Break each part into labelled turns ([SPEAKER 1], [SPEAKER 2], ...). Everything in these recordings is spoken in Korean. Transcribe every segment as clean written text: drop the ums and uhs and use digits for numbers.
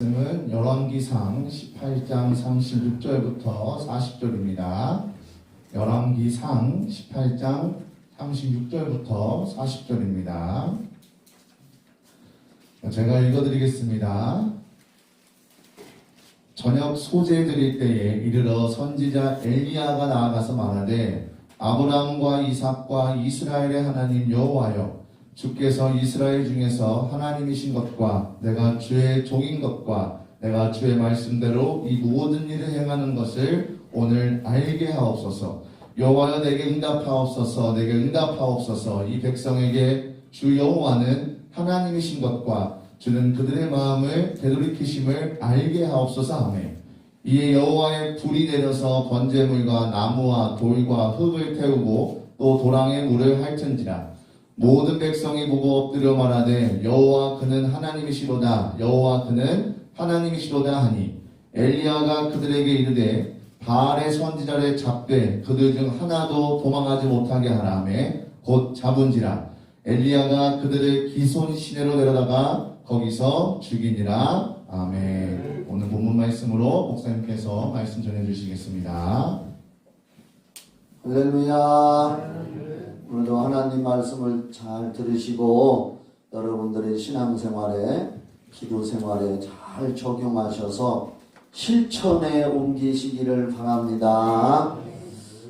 [SPEAKER 1] 말씀은 열왕기상 18장 36절부터 40절입니다. 열왕기상 18장 36절부터 40절입니다. 제가 읽어드리겠습니다. 저녁 소재 드릴 때에 이르러 선지자 엘리야가 나아가서 말하되 아브라함과 이삭과 이스라엘의 하나님 여호와여, 주께서 이스라엘 중에서 하나님이신 것과 내가 주의 종인 것과 내가 주의 말씀대로 이 모든 일을 행하는 것을 오늘 알게 하옵소서. 여호와여, 내게 응답하옵소서. 내게 응답하옵소서. 이 백성에게 주 여호와는 하나님이신 것과 주는 그들의 마음을 되돌이키심을 알게 하옵소서 하며, 이에 여호와의 불이 내려서 번제물과 나무와 돌과 흙을 태우고 또 도랑에 물을 핥은지라. 모든 백성이 보고 엎드려 말하되 여호와 그는 하나님이시로다, 여호와 그는 하나님이시로다 하니, 엘리야가 그들에게 이르되 바알의 선지자를 잡되 그들 중 하나도 도망하지 못하게 하라 하며 곧 잡은지라. 엘리야가 그들을 기손 시내로 데려다가 거기서 죽이니라. 아멘. 오늘 본문 말씀으로 목사님께서 말씀 전해주시겠습니다.
[SPEAKER 2] 할렐루야. 오늘도 하나님 말씀을 잘 들으시고 여러분들의 신앙생활에, 기도생활에 잘 적용하셔서 실천에 옮기시기를 바랍니다.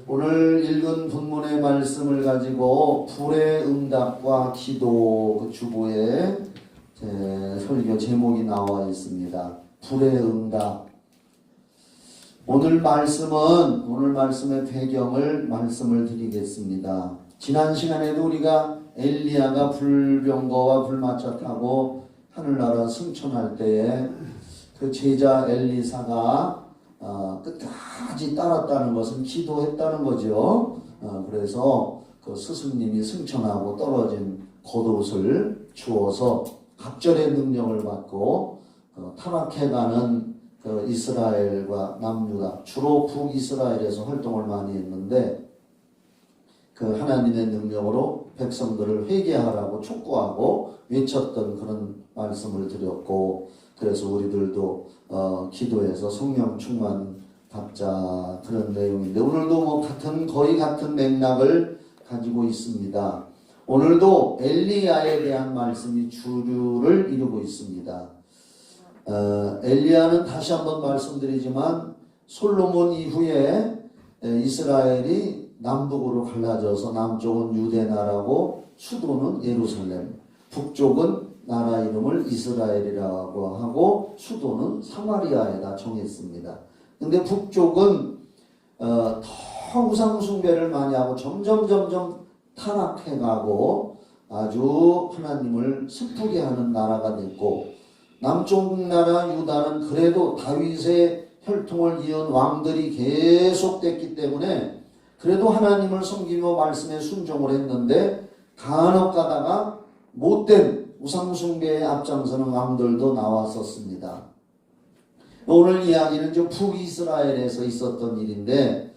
[SPEAKER 2] 오늘 읽은 본문의 말씀을 가지고 불의 응답과 기도, 그 주보에 제 설교 제목이 나와 있습니다. 불의 응답. 오늘 말씀의 배경을 말씀을 드리겠습니다. 지난 시간에도 우리가 엘리야가 불병거와 불마차 타고 하늘나라 승천할 때에 그 제자 엘리사가 끝까지 따랐다는 것은 기도했다는 거죠. 그래서 그 스승님이 승천하고 떨어진 겉옷을 주어서 갑절의 능력을 받고 타락해가는 그 이스라엘과 남유다, 주로 북이스라엘에서 활동을 많이 했는데, 그 하나님의 능력으로 백성들을 회개하라고 촉구하고 외쳤던 그런 말씀을 드렸고, 그래서 우리들도 기도해서 성령 충만 받자, 그런 내용인데, 오늘도 거의 같은 맥락을 가지고 있습니다. 오늘도 엘리야에 대한 말씀이 주류를 이루고 있습니다. 엘리야는 다시 한번 말씀드리지만 솔로몬 이후에 이스라엘이 남북으로 갈라져서 남쪽은 유대나라고 수도는 예루살렘, 북쪽은 나라 이름을 이스라엘이라고 하고 수도는 사마리아에다 정했습니다. 근데 북쪽은 더 우상 숭배를 많이 하고 점점 타락해가고 아주 하나님을 슬프게 하는 나라가 됐고, 남쪽 나라 유다는 그래도 다윗의 혈통을 이은 왕들이 계속됐기 때문에 그래도 하나님을 섬기며 말씀에 순종을 했는데, 간혹 가다가 못된 우상숭배에 앞장서는 왕들도 나왔었습니다. 오늘 이야기는 북이스라엘에서 있었던 일인데,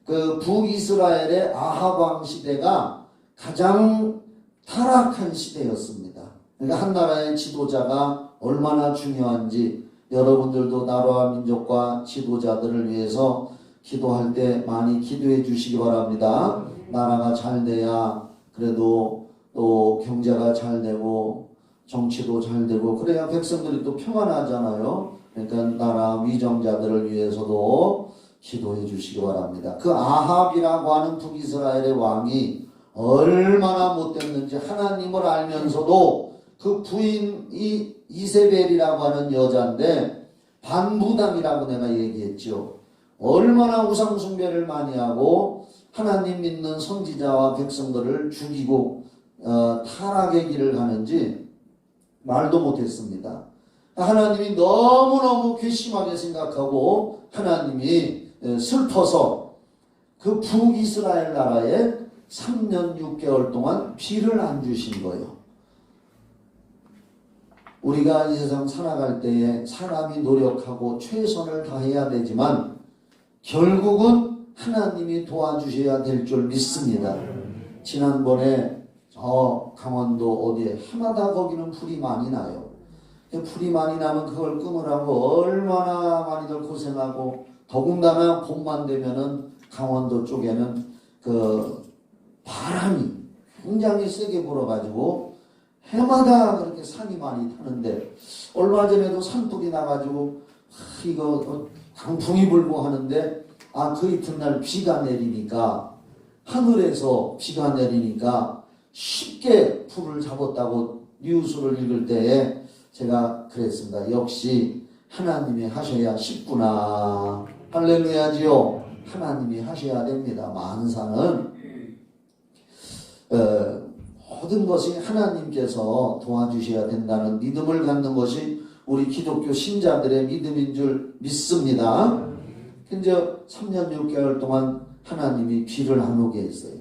[SPEAKER 2] 그 북이스라엘의 아합 왕 시대가 가장 타락한 시대였습니다. 그러니까 한 나라의 지도자가 얼마나 중요한지 여러분들도 나라와 민족과 지도자들을 위해서 기도할 때 많이 기도해 주시기 바랍니다. 나라가 잘 돼야 그래도 또 경제가 잘 되고 정치도 잘 되고 그래야 백성들이 또 평안하잖아요. 그러니까 나라 위정자들을 위해서도 기도해 주시기 바랍니다. 그 아합이라고 하는 북이스라엘의 왕이 얼마나 못됐는지 하나님을 알면서도 그 부인이 이세벨이라고 하는 여자인데, 반무당이라고 내가 얘기했죠. 얼마나 우상숭배를 많이 하고 하나님 믿는 선지자와 백성들을 죽이고 타락의 길을 가는지 말도 못했습니다. 하나님이 너무너무 괘씸하게 생각하고 하나님이 슬퍼서 그 북이스라엘 나라에 3년 6개월 동안 비를 안 주신 거예요. 우리가 이 세상 살아갈 때에 사람이 노력하고 최선을 다해야 되지만 결국은 하나님이 도와주셔야 될 줄 믿습니다. 지난번에 강원도 어디에 해마다 거기는 불이 많이 나요. 풀이 많이 나면 그걸 끊으라고 얼마나 많이들 고생하고, 더군다나 봄만 되면은 강원도 쪽에는 그 바람이 굉장히 세게 불어가지고 해마다 그렇게 산이 많이 타는데, 얼마 전에도 산불이 나가지고 이거 강풍이 불고 하는데, 그 이튿날 비가 내리니까, 하늘에서 비가 내리니까 쉽게 불을 잡았다고 뉴스를 읽을 때에 제가 그랬습니다. 역시 하나님이 하셔야 쉽구나. 할렐루야지요. 하나님이 하셔야 됩니다. 만사는 모든 것이 하나님께서 도와주셔야 된다는 믿음을 갖는 것이 우리 기독교 신자들의 믿음인 줄 믿습니다. 이제 3년 6개월 동안 하나님이 비를 안 오게 했어요.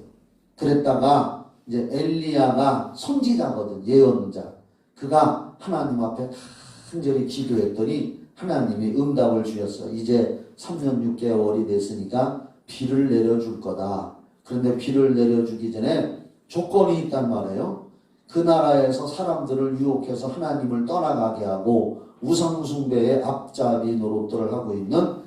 [SPEAKER 2] 그랬다가 이제 엘리야가 선지자거든, 예언자. 그가 하나님 앞에 간절히 기도했더니 하나님이 응답을 주셨어. 이제 3년 6개월이 됐으니까 비를 내려줄 거다. 그런데 비를 내려주기 전에 조건이 있단 말이에요. 그 나라에서 사람들을 유혹해서 하나님을 떠나가게 하고 우상숭배의 앞잡이 노릇들을 하고 있는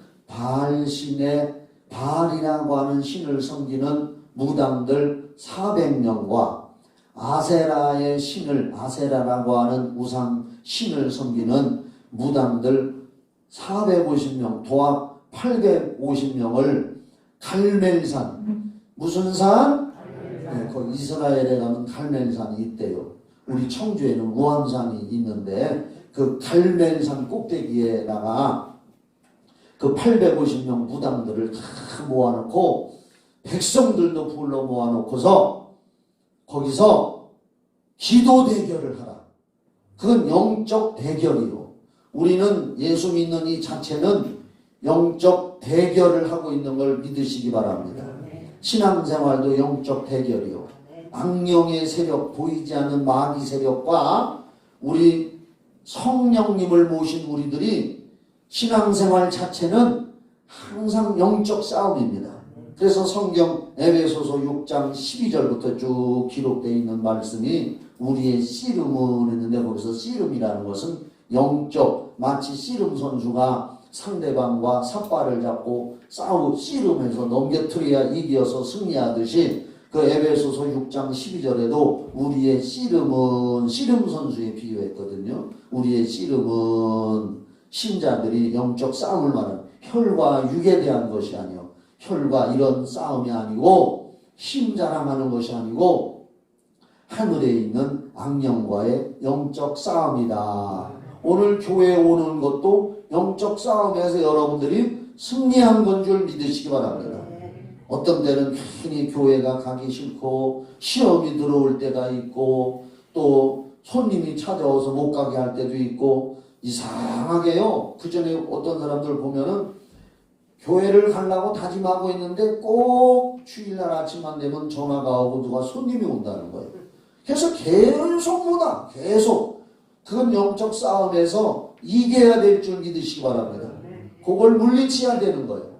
[SPEAKER 2] 바알이라고 하는 신을 섬기는 무당들 400명과 아세라의 신을, 아세라라고 하는 우상 신을 섬기는 무당들 450명, 도합 850명을 갈멜산, 무슨 산? 네, 그 이스라엘에 가면 갈멜산이 있대요. 우리 청주에는 우암산이 있는데 그 갈멜산 꼭대기에다가 그 850명 무당들을 다 모아놓고 백성들도 불러 모아놓고서 거기서 기도 대결을 하라. 그건 영적 대결이요. 우리는 예수 믿는 이 자체는 영적 대결을 하고 있는 걸 믿으시기 바랍니다. 신앙생활도 영적 대결이요. 악령의 세력, 보이지 않는 마귀 세력과 우리 성령님을 모신 우리들이 신앙생활 자체는 항상 영적 싸움입니다. 그래서 성경 에베소서 6장 12절부터 쭉 기록되어 있는 말씀이 우리의 씨름은 했는데, 거기서 씨름이라는 것은 영적, 마치 씨름 선수가 상대방과 삿발을 잡고 씨름해서 넘겨뜨려야 이겨서 승리하듯이 그 에베소서 6장 12절에도 우리의 씨름은 씨름 선수에 비유했거든요. 우리의 씨름은 신자들이 영적 싸움을 말하는 혈과 육에 대한 것이 아니요, 혈과 이런 싸움이 아니고 힘 자랑하는 것이 아니고 하늘에 있는 악령과의 영적 싸움이다. 오늘 교회에 오는 것도 영적 싸움에서 여러분들이 승리한 건 줄 믿으시기 바랍니다. 어떤 때는 괜히 교회가 가기 싫고 시험이 들어올 때가 있고 또 손님이 찾아와서 못 가게 할 때도 있고, 이상하게요. 그 전에 어떤 사람들 보면은 교회를 가려고 다짐하고 있는데 꼭 주일날 아침만 되면 전화가 오고 누가 손님이 온다는 거예요. 그래서 계속 못와. 계속. 그건 영적 싸움에서 이겨야 될 줄 믿으시기 바랍니다. 그걸 물리쳐야 되는 거예요.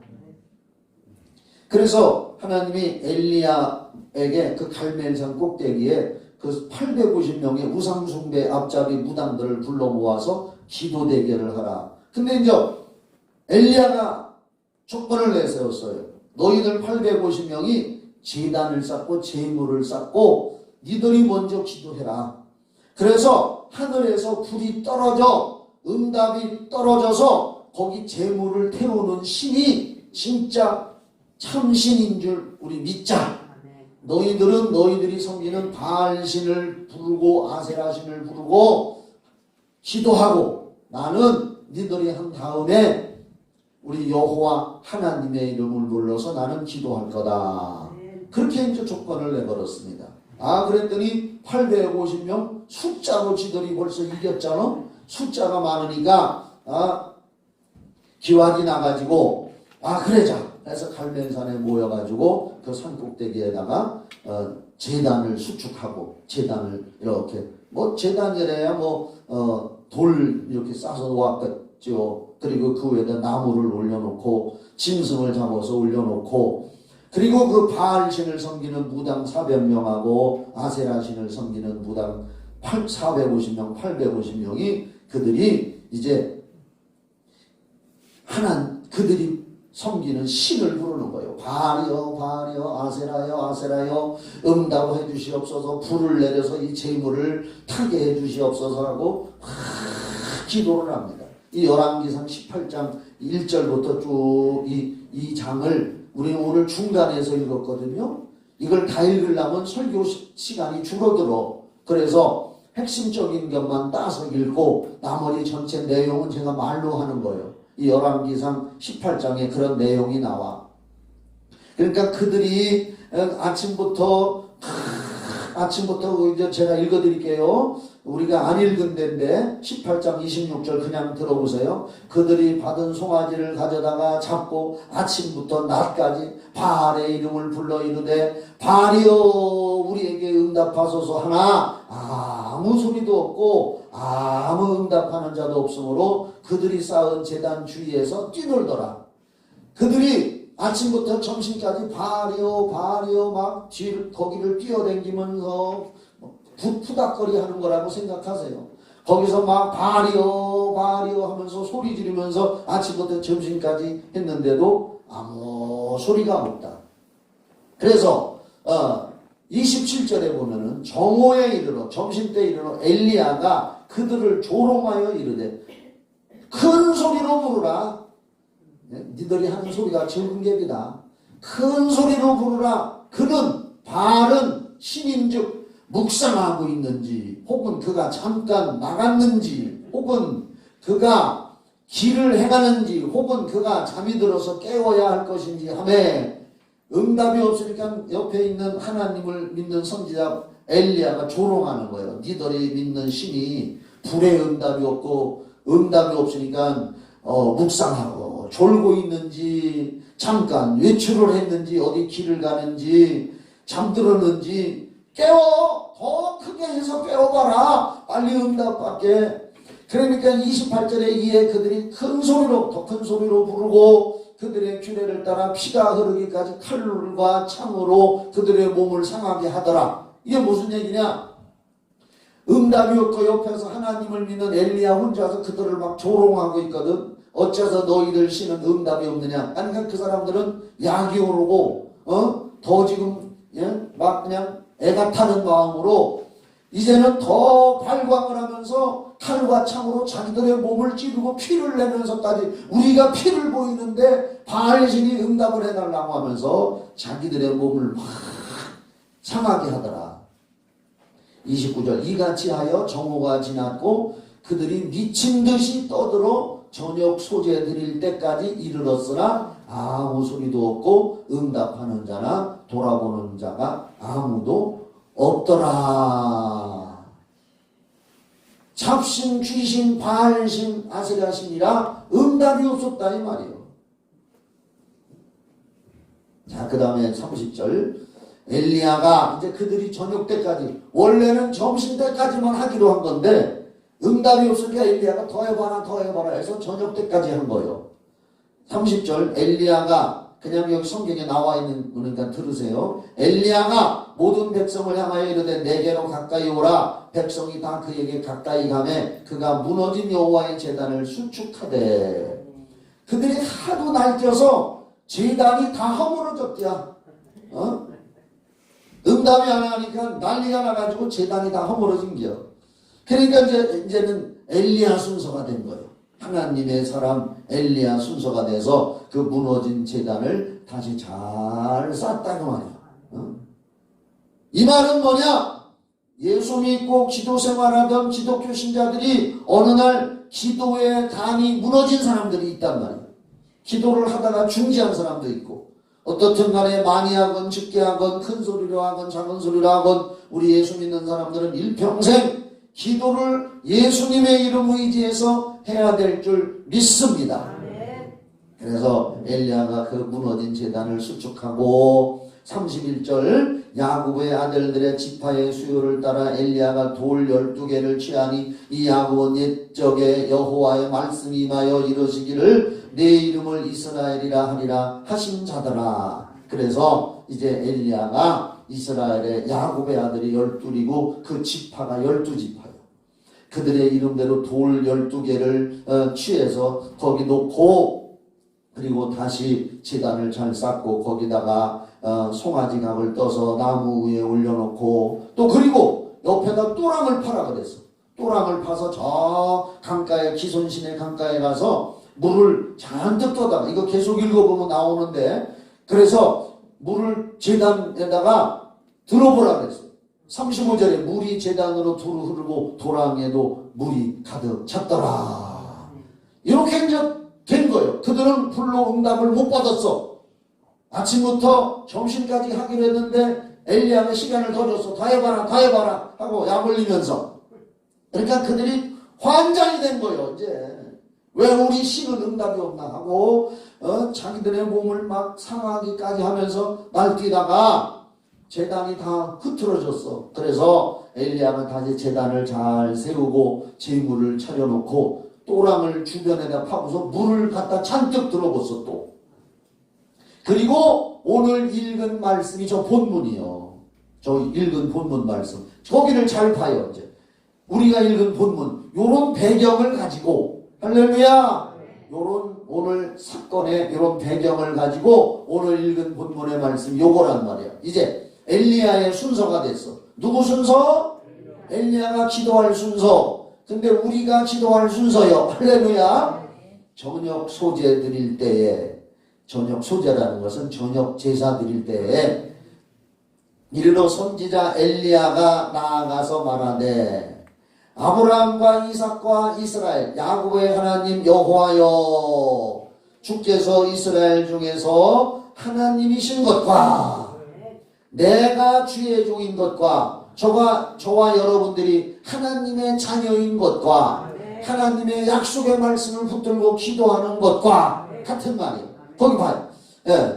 [SPEAKER 2] 그래서 하나님이 엘리야에게 그 갈멜산 꼭대기에 그 850명의 우상숭배 앞잡이 무당들을 불러 모아서 기도 대결을 하라. 근데 이제 엘리야가 조건을 내세웠어요. 너희들 850명이 제단을 쌓고 제물을 쌓고 니들이 먼저 기도해라. 그래서 하늘에서 불이 떨어져 응답이 떨어져서 거기 제물을 태우는 신이 진짜 참신인 줄 우리 믿자. 너희들은 너희들이 섬기는 바알신을 부르고 아세라신을 부르고 기도하고, 나는 니들이 한 다음에 우리 여호와 하나님의 이름을 불러서 나는 기도할 거다. 그렇게 이제 조건을 내걸었습니다. 그랬더니 850명 숫자로 지들이 벌써 이겼잖아. 숫자가 많으니까 기wad이 나가지고 그러자 해서 갈멜산에 모여가지고 그 산꼭대기에다가 제단을 수축하고, 제단을 이렇게 제단이래야 돌 이렇게 싸서 놓았겠죠. 그리고 그 위에다 나무를 올려놓고 짐승을 잡아서 올려놓고, 그리고 그 바알신을 섬기는 무당 400명하고 아세라신을 섬기는 무당 450명, 850명이 그들이 이제 그들이 섬기는 신을 부르는 거예요. 바알이여 바알이여 아세라여 아세라여 응답해 주시옵소서, 불을 내려서 이 재물을 타게 해 주시옵소서 하고 기도를 합니다. 이 열왕기상 18장 1절부터 쭉 이 장을 우리는 오늘 중간에서 읽었거든요. 이걸 다 읽으려면 설교 시간이 줄어들어. 그래서 핵심적인 것만 따서 읽고 나머지 전체 내용은 제가 말로 하는 거예요. 이 열왕기상 18장에 그런 내용이 나와. 그러니까 그들이 아침부터 이제 제가 읽어드릴게요. 우리가 안 읽은 데인데 18장 26절 그냥 들어보세요. 그들이 받은 송아지를 가져다가 잡고 아침부터 낮까지 바알의 이름을 불러 이르되 바알이여 우리에게 응답하소서 하나 아무 소리도 없고 아무 응답하는 자도 없으므로 그들이 쌓은 제단 주위에서 뛰놀더라. 그들이 아침부터 점심까지 바알이요 바알이요 막 거기를 뛰어다니면서 푸닥거리 하는 거라고 생각하세요. 거기서 막 바알이요 바알이요 하면서 소리 지르면서 아침부터 점심까지 했는데도 아무 소리가 없다. 그래서 27절에 보면은 정오에 이르러 점심때 이르러 엘리야가 그들을 조롱하여 이르되 큰 소리로 부르라. 니들이 하는 소리가 적은 ገብ이다. 큰 소리로 부르라. 바알은 신인즉 묵상하고 있는지 혹은 그가 잠깐 나갔는지 혹은 그가 길을 해가는지 혹은 그가 잠이 들어서 깨워야 할 것인지 하매 응답이 없으니까 옆에 있는 하나님을 믿는 선지자 엘리야가 조롱하는 거예요. 니들이 믿는 신이 불의 응답이 없고 응답이 없으니까 묵상하고 졸고 있는지 잠깐 외출을 했는지 어디 길을 가는지 잠들었는지 깨워! 더 크게 해서 깨워봐라! 빨리 응답받게. 그러니까 28절에 이에 그들이 큰 소리로 더 큰 소리로 부르고 그들의 규례를 따라 피가 흐르기까지 칼과 창으로 그들의 몸을 상하게 하더라. 이게 무슨 얘기냐? 응답이 없고 옆에서 하나님을 믿는 엘리야 혼자서 그들을 막 조롱하고 있거든. 어째서 너희들 신은 응답이 없느냐? 그러니까 그 사람들은 약이 오르고 더 지금 막 그냥 애가 타는 마음으로 이제는 더 발광을 하면서 칼과 창으로 자기들의 몸을 찌르고 피를 내면서까지 우리가 피를 보이는데 바알 신이 응답을 해달라고 하면서 자기들의 몸을 막 상하게 하더라. 29절 이같이 하여 정오가 지났고 그들이 미친 듯이 떠들어 저녁 소재 드릴 때까지 이르렀으나 아무 소리도 없고 응답하는 자나 돌아보는 자가 아무도 없더라. 잡신, 귀신, 바알신, 아세라신이라 응답이 없었다 이 말이에요. 자, 그 다음에 30절 엘리야가 이제 그들이 저녁 때까지 원래는 점심 때까지만 하기로 한 건데 응답이 없으니까 엘리야가 더 해봐라 해서 저녁 때까지 한 거예요. 30절 엘리야가 그냥 여기 성경에 나와 있는 거니까 들으세요. 엘리야가 모든 백성을 향하여 이르되 내게로 가까이 오라. 백성이 다 그에게 가까이 가매 그가 무너진 여호와의 제단을 수축하되 그들이 하도 날뛰어서 제단이 다 허물어졌대야. 응답이 안 하니까 난리가 나가지고 제단이 다 허물어진 거야. 그러니까 이제는 엘리야 순서가 된 거예요. 하나님의 사람 엘리야 순서가 돼서 그 무너진 제단을 다시 잘 쌓았다는 말이야. 이 말은 뭐냐? 예수 믿고 기도 생활하던 기독교 신자들이 어느 날 기도의 단이 무너진 사람들이 있단 말이야. 기도를 하다가 중지한 사람도 있고 어떻든 간에 많이 하건 적게 하건 큰 소리로 하건 작은 소리로 하건 우리 예수 믿는 사람들은 일평생 기도를 예수님의 이름 의지해서 해야 될 줄 믿습니다. 그래서 엘리야가 그 무너진 제단을 수축하고 31절 야곱의 아들들의 지파의 수요를 따라 엘리야가 돌 12개를 취하니 이 야곱은 옛적에 여호와의 말씀이 임하여 이르시기를 내 이름을 이스라엘이라 하리라 하신 자더라. 그래서 이제 엘리야가 이스라엘의 야곱의 아들이 12이고 그 지파가 12지파예요. 그들의 이름대로 돌 12개를 취해서 거기 놓고, 그리고 다시 제단을 잘 쌓고 거기다가 송아지각을 떠서 나무 위에 올려놓고, 또 그리고 옆에다 또랑을 파라 그랬어. 또랑을 파서 저 강가에, 기손신의 강가에 가서 물을 잔뜩 떠다가, 이거 계속 읽어보면 나오는데, 그래서 물을 제단에다가 들어보라 그랬어. 35절에 물이 제단으로 두루 흐르고 도랑에도 물이 가득 찼더라. 이렇게 이제 된 거예요. 그들은 불로 응답을 못 받았어. 아침부터 점심까지 하기로 했는데 엘리야가 시간을 더 줬어. 다 해봐라, 다 해봐라 하고 약 올리면서. 그러니까 그들이 환장이 된 거예요. 이제 왜 우리 신은 응답이 없나 하고 자기들의 몸을 막 상하기까지 하면서 날뛰다가 제단이 다 흐트러졌어. 그래서 엘리야가 다시 제단을 잘 세우고 제물을 차려놓고 또랑을 주변에다 파고서 물을 갖다 잔뜩 들어봤어. 또 그리고 오늘 읽은 말씀이 저 본문이요. 저 읽은 본문 말씀, 거기를 잘 봐요. 이제 우리가 읽은 본문 요런 배경을 가지고, 할렐루야, 요런 오늘 사건의 요런 배경을 가지고 오늘 읽은 본문의 말씀 요거란 말이야. 이제 엘리야의 순서가 됐어. 누구 순서? 엘리야가 기도할 순서. 근데 우리가 기도할 순서요. 할렐루야. 저녁 소제 드릴 때에, 저녁 소제라는 것은 저녁 제사 드릴 때에 이르러 선지자 엘리야가 나아가서 말하되, 아브라함과 이삭과 이스라엘 야곱의 하나님 여호와여, 주께서 이스라엘 중에서 하나님이신 것과 내가 주의 종인 것과 저와 여러분들이 하나님의 자녀인 것과 하나님의 약속의 말씀을 붙들고 기도하는 것과 같은 말이에요. 거기 봐요.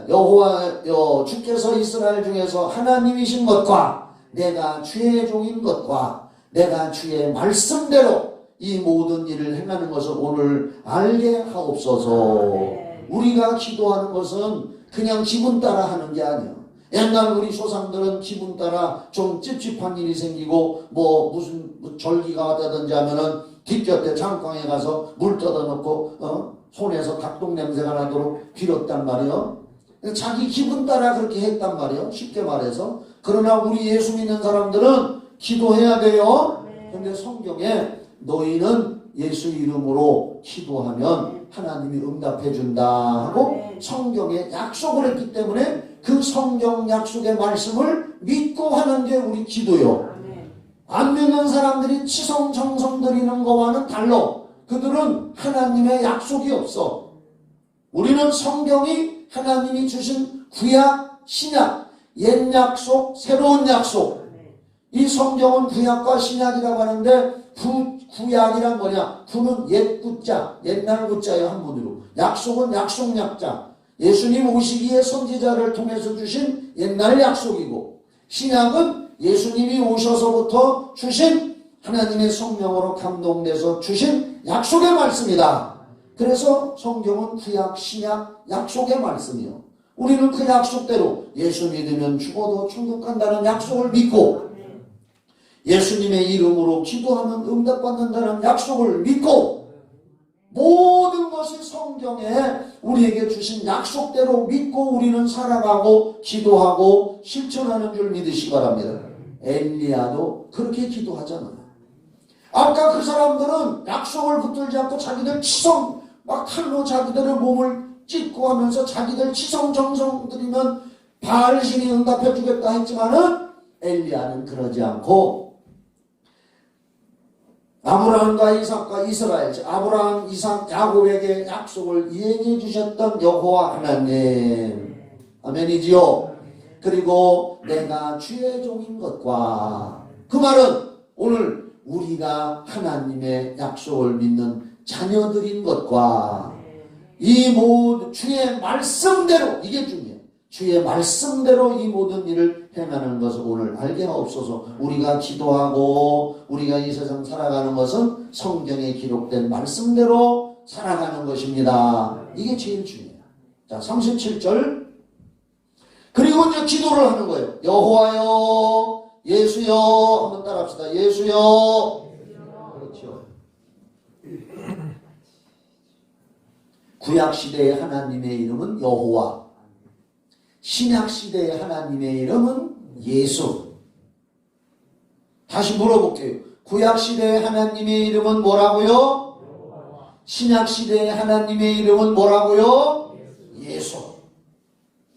[SPEAKER 2] 여호와여, 주께서 이스라엘 중에서 하나님이신 것과 내가 주의 종인 것과 내가 주의 말씀대로 이 모든 일을 행하는 것을 오늘 알게 하옵소서. 우리가 기도하는 것은 그냥 기분 따라 하는 게 아니에요. 옛날 우리 조상들은 기분 따라 좀 찝찝한 일이 생기고 무슨 절기가 왔다든지 하면은 뒷곁에 장강에 가서 물 떠다 놓고 손에서 닭똥 냄새가 나도록 빌었단 말이에요. 자기 기분 따라 그렇게 했단 말이에요. 쉽게 말해서. 그러나 우리 예수 믿는 사람들은 기도해야 돼요. 근데 성경에 너희는 예수 이름으로 기도하면 하나님이 응답해 준다 하고 성경에 약속을 했기 때문에 그 성경 약속의 말씀을 믿고 하는 게 우리 기도요. 안 믿는 사람들이 치성정성 드리는 거와는 달라. 그들은 하나님의 약속이 없어. 우리는 성경이 하나님이 주신 구약, 신약, 옛 약속, 새로운 약속. 이 성경은 구약과 신약이라고 하는데 구약이란 뭐냐? 구는 옛 구자, 옛날 구자예요, 한문으로. 약속은 약속 약자. 예수님 오시기에 선지자를 통해서 주신 옛날 약속이고, 신약은 예수님이 오셔서부터 주신 하나님의 성령으로 감동돼서 주신 약속의 말씀이다. 그래서 성경은 구약, 신약, 약속의 말씀이요. 우리는 그 약속대로 예수 믿으면 죽어도 천국 간다는 약속을 믿고, 예수님의 이름으로 기도하면 응답받는다는 약속을 믿고, 모든 것이 성경에 우리에게 주신 약속대로 믿고 우리는 살아가고 기도하고 실천하는 줄 믿으시기 바랍니다. 엘리야도 그렇게 기도하잖아요. 아까 그 사람들은 약속을 붙들지 않고 자기들 치성 막 칼로 자기들의 몸을 찢고 하면서 자기들 치성정성 들이면 바알신이 응답해 주겠다 했지만은 엘리야는 그러지 않고 아브라함과 이삭과 이스라엘, 아브라함, 이삭, 야곱에게 약속을 이행해 주셨던 여호와 하나님, 아멘이지요. 그리고 내가 주의 종인 것과, 그 말은 오늘 우리가 하나님의 약속을 믿는 자녀들인 것과 이 모든 주의 말씀대로, 이게 중요해요. 주의 말씀대로 이 모든 일을 행하는 것을 오늘 알게 하옵소서. 우리가 기도하고 우리가 이 세상 살아가는 것은 성경에 기록된 말씀대로 살아가는 것입니다. 이게 제일 중요해요. 자, 37절. 그리고 이제 기도를 하는 거예요. 여호와여, 예수여, 한번 따라합시다. 예수여. 그렇죠. 구약시대의 하나님의 이름은 여호와, 신약시대의 하나님의 이름은 예수. 다시 물어볼게요. 구약시대의 하나님의 이름은 뭐라고요? 신약시대의 하나님의 이름은 뭐라고요? 예수.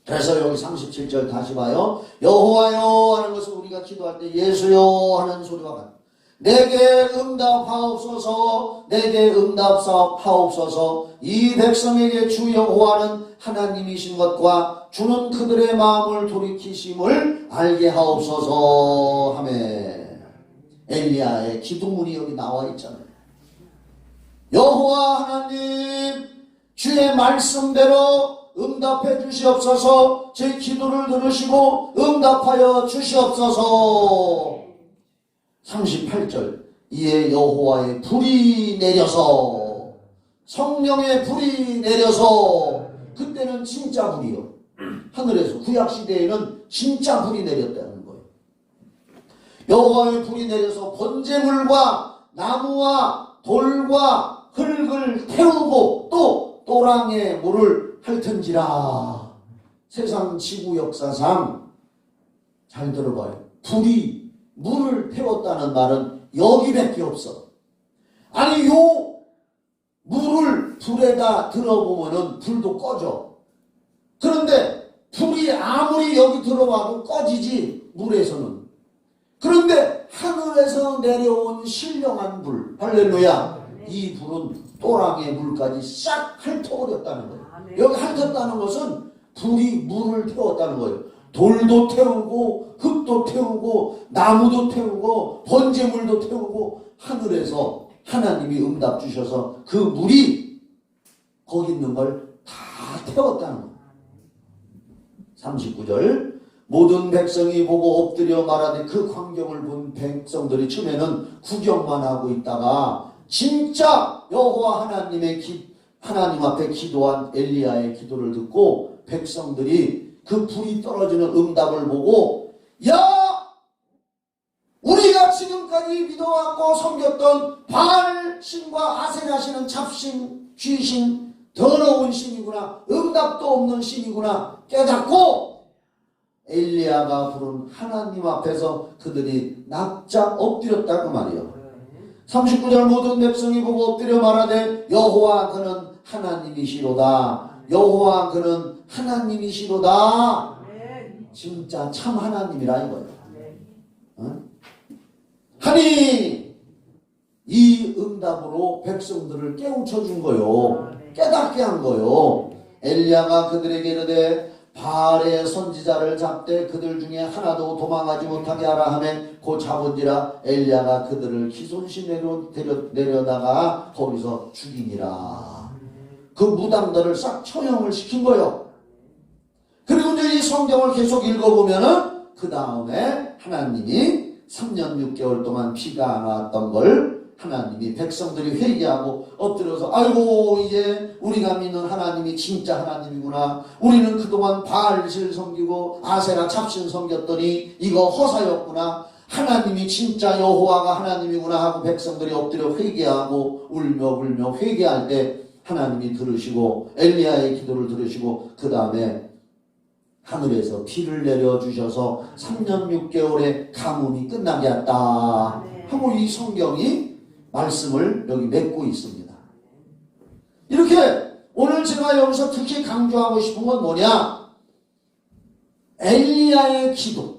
[SPEAKER 2] 그래서 여기 37절 다시 봐요. 여호와여 하는 것은 우리가 기도할 때 예수여 하는 소리와 같다. 내게 응답하옵소서, 내게 응답하옵소서. 이 백성에게 주 여호와는 하나님이신 것과 주는 그들의 마음을 돌이키심을 알게 하옵소서 하매. 엘리야의 기도문이 여기 나와 있잖아요. 여호와 하나님, 주의 말씀대로 응답해 주시옵소서. 제 기도를 들으시고 응답하여 주시옵소서. 38절 이에 여호와의 불이 내려서, 성령의 불이 내려서, 그때는 진짜 불이요. 하늘에서 구약시대에는 진짜 불이 내렸다는 거예요. 여호와의 불이 내려서 번제물과 나무와 돌과 흙을 태우고 또 또랑의 물을 핥은지라. 세상 지구 역사상 잘 들어봐요. 불이 물을 태웠다는 말은 여기밖에 없어. 아니 요 물을 불에다 들어보면은 불도 꺼져. 그런데 불이 아무리 여기 들어와도 꺼지지, 물에서는. 그런데 하늘에서 내려온 신령한 불, 할렐루야, 이 불은 또랑의 물까지 싹 핥아버렸다는 거예요. 여기 핥았다는 것은 불이 물을 태웠다는 거예요. 돌도 태우고 흙도 태우고 나무도 태우고 번제물도 태우고, 하늘에서 하나님이 응답 주셔서 그 물이 거기 있는 걸 다 태웠다는 거예요. 39절 모든 백성이 보고 엎드려 말하되, 그 광경을 본 백성들이 처음에는 구경만 하고 있다가 진짜 여호와 하나님 앞에 기도한 엘리야의 기도를 듣고 백성들이 그 불이 떨어지는 응답을 보고, 야, 우리가 지금까지 믿어왔고 섬겼던 바알 신과 아세라 신은 잡신, 쥐신, 더러운 신이구나, 응답도 없는 신이구나 깨닫고 엘리야가 부른 하나님 앞에서 그들이 납작 엎드렸다고 말이에요. 39절 모든 백성이 보고 엎드려 말하되, 여호와 그는 하나님이시로다. 여호와 그는 하나님이시로다. 진짜 참 하나님이라 이거예요. 하니 이 응답으로 백성들을 깨우쳐 준 거요. 깨닫게 한 거요. 엘리야가 그들에게 이르되, 바알의 선지자를 잡되 그들 중에 하나도 도망하지 못하게 하라 하매 곧 잡은지라. 엘리야가 그들을 기손시내로 내려다가 거기서 죽이니라. 그 무당들을 싹 처형을 시킨 거예요. 그리고 이제 이 성경을 계속 읽어보면은 그 다음에 하나님이 3년 6개월 동안 비가 안 왔던 걸 하나님이 백성들이 회개하고 엎드려서, 아이고 이제 우리가 믿는 하나님이 진짜 하나님이구나. 우리는 그동안 바알을 섬기고 아세라 잡신 섬겼더니 이거 허사였구나. 하나님이 진짜 여호와가 하나님이구나 하고 백성들이 엎드려 회개하고 울며 불며 회개할 때 하나님이 들으시고 엘리야의 기도를 들으시고 그 다음에 하늘에서 비를 내려주셔서 3년 6개월의 가뭄이 끝나게 했다 하고 이 성경이 말씀을 여기 맺고 있습니다. 이렇게 오늘 제가 여기서 특히 강조하고 싶은 건 뭐냐? 엘리야의 기도.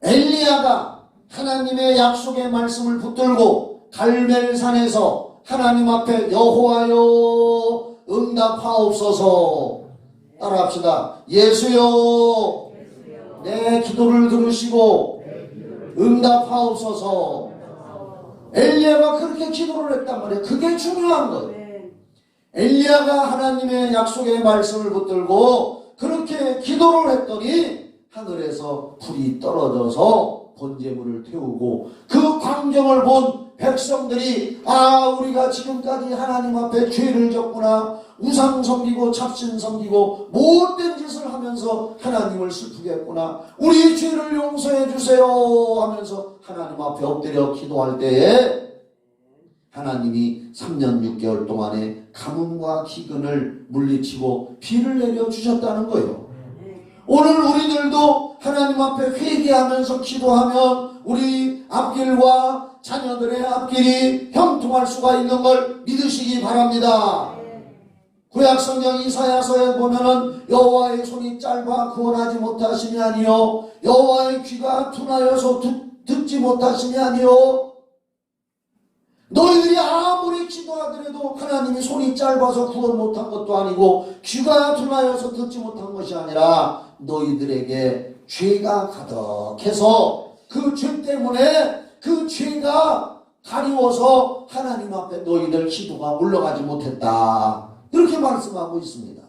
[SPEAKER 2] 엘리야가 하나님의 약속의 말씀을 붙들고 갈멜산에서 하나님 앞에 여호와여 응답하옵소서. 따라합시다. 예수여 내 기도를 들으시고 응답하옵소서. 엘리야가 그렇게 기도를 했단 말이에요. 그게 중요한 거예요. 엘리야가 하나님의 약속의 말씀을 붙들고 그렇게 기도를 했더니 하늘에서 불이 떨어져서 번제물을 태우고 그 광경을 본 백성들이, 아, 우리가 지금까지 하나님 앞에 죄를 졌구나, 우상 섬기고 잡신 섬기고 못된 짓을 하면서 하나님을 슬프게 했구나, 우리 죄를 용서해 주세요 하면서 하나님 앞에 엎드려 기도할 때에 하나님이 3년 6개월 동안에 가뭄과 기근을 물리치고 비를 내려주셨다는 거예요. 오늘 우리들도 하나님 앞에 회개하면서 기도하면 우리 앞길과 자녀들의 앞길이 형통할 수가 있는 걸 믿으시기 바랍니다. 구약성경 이사야서에 보면은 여호와의 손이 짧아 구원하지 못하심이 아니요 여호와의 귀가 둔하여서 듣지 못하심이 아니요 너희들이 아무리 기도하더라도 하나님이 손이 짧아서 구원 못한 것도 아니고 귀가 둔하여서 듣지 못한 것이 아니라 너희들에게 죄가 가득해서 그 죄 때문에 그 죄가 가리워서 하나님 앞에 너희들 기도가 올라가지 못했다. 이렇게 말씀하고 있습니다.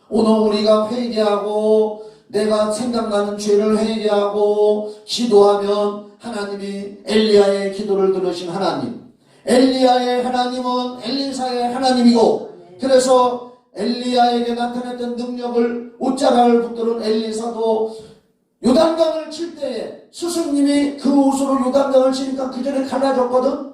[SPEAKER 2] 오늘 우리가 회개하고 내가 생각나는 죄를 회개하고 기도하면 하나님이 엘리야의 기도를 들으신 하나님, 엘리야의 하나님은 엘리사의 하나님이고 그래서 엘리야에게 나타났던 능력을 옷자락을 붙들은 엘리사도 요단강을 칠 때에 스승님이 그 옷으로 요단강을 치니까 그 전에 갈라졌거든.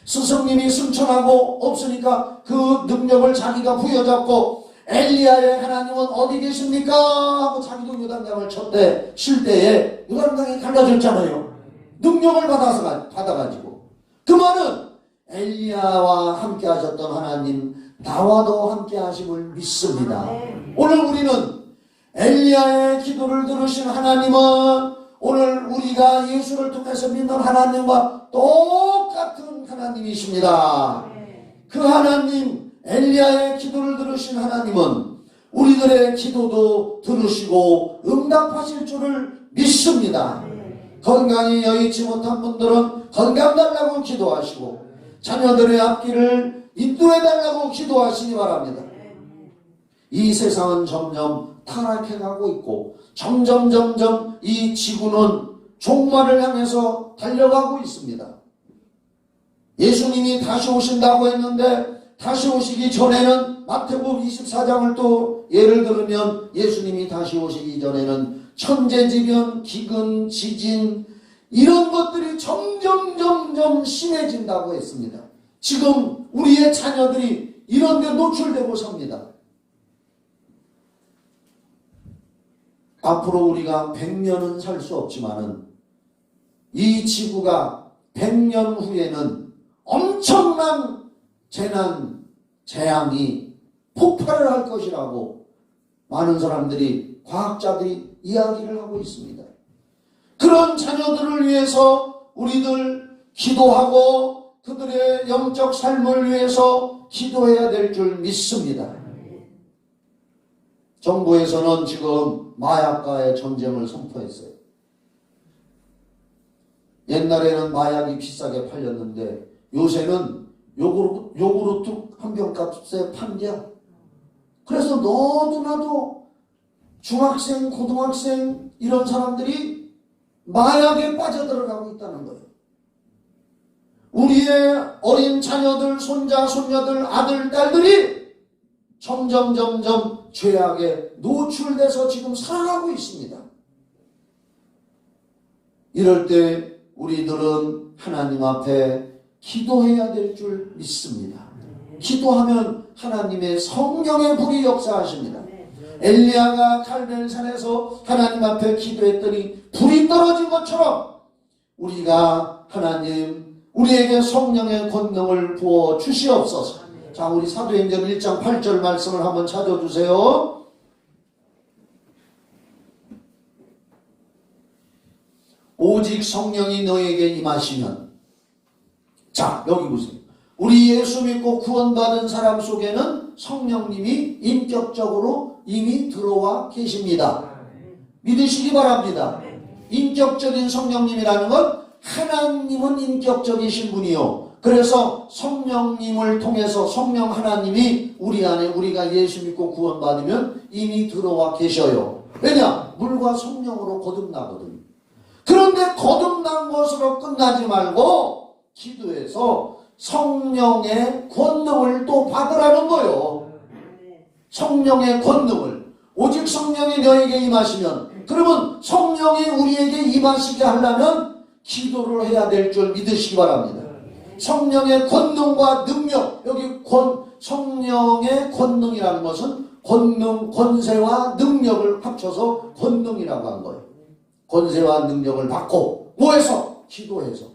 [SPEAKER 2] 스승님이 승천하고 없으니까 그 능력을 자기가 부여잡고 엘리야의 하나님은 어디 계십니까? 하고 자기도 요단강을 칠 때에 요단강이 갈라졌잖아요. 능력을 받아가지고 그 말은 엘리야와 함께 하셨던 하나님 나와도 함께 하심을 믿습니다. 오늘 우리는 엘리야의 기도를 들으신 하나님은 오늘 우리가 예수를 통해서 믿는 하나님과 똑같은 하나님이십니다. 그 하나님 엘리야의 기도를 들으신 하나님은 우리들의 기도도 들으시고 응답하실 줄을 믿습니다. 건강이 여의치 못한 분들은 건강 달라고 기도하시고 자녀들의 앞길을 인도해달라고 기도하시기 바랍니다. 이 세상은 점점 타락해가고 있고 점점 이 지구는 종말을 향해서 달려가고 있습니다. 예수님이 다시 오신다고 했는데 다시 오시기 전에는 마태복음 24장을 또 예를 들으면 예수님이 다시 오시기 전에는 천재지변, 기근, 지진 이런 것들이 점점 심해진다고 했습니다. 지금 우리의 자녀들이 이런 데 노출되고 삽니다. 앞으로 우리가 100년은 살 수 없지만은 이 지구가 100년 후에는 엄청난 재난, 재앙이 폭발을 할 것이라고 많은 사람들이, 과학자들이 이야기를 하고 있습니다. 그런 자녀들을 위해서 우리들 기도하고 그들의 영적 삶을 위해서 기도해야 될 줄 믿습니다. 정부에서는 지금 마약과의 전쟁을 선포했어요. 옛날에는 마약이 비싸게 팔렸는데 요새는 요구르트 한 병값에 판대야. 그래서 너도나도 중학생, 고등학생 이런 사람들이 마약에 빠져들어가고 있다는 거예요. 우리의 어린 자녀들, 손자, 손녀들, 아들, 딸들이 점점 죄악에 노출돼서 지금 살아가고 있습니다. 이럴 때 우리들은 하나님 앞에 기도해야 될 줄 믿습니다. 기도하면 하나님의 성령의 불이 역사하십니다. 엘리야가 갈멜산에서 하나님 앞에 기도했더니 불이 떨어진 것처럼 우리가 하나님 우리에게 성령의 권능을 부어 주시옵소서. 자, 우리 사도행전 1장 8절 말씀을 한번 찾아주세요. 오직 성령이 너에게 임하시면, 자, 여기 보세요. 우리 예수 믿고 구원받은 사람 속에는 성령님이 인격적으로 이미 들어와 계십니다. 믿으시기 바랍니다. 인격적인 성령님이라는 건 하나님은 인격적이신 분이요. 그래서 성령님을 통해서 성령 하나님이 우리 안에 우리가 예수 믿고 구원받으면 이미 들어와 계셔요. 왜냐? 물과 성령으로 거듭나거든요. 그런데 거듭난 것으로 끝나지 말고 기도해서 성령의 권능을 또 받으라는 거예요. 성령의 권능을. 오직 성령이 너에게 임하시면, 그러면 성령이 우리에게 임하시게 하려면 기도를 해야 될 줄 믿으시기 바랍니다. 성령의 권능과 능력, 여기 성령의 권능이라는 것은 권세와 능력을 합쳐서 권능이라고 한 거예요. 권세와 능력을 받고 뭐해서? 기도해서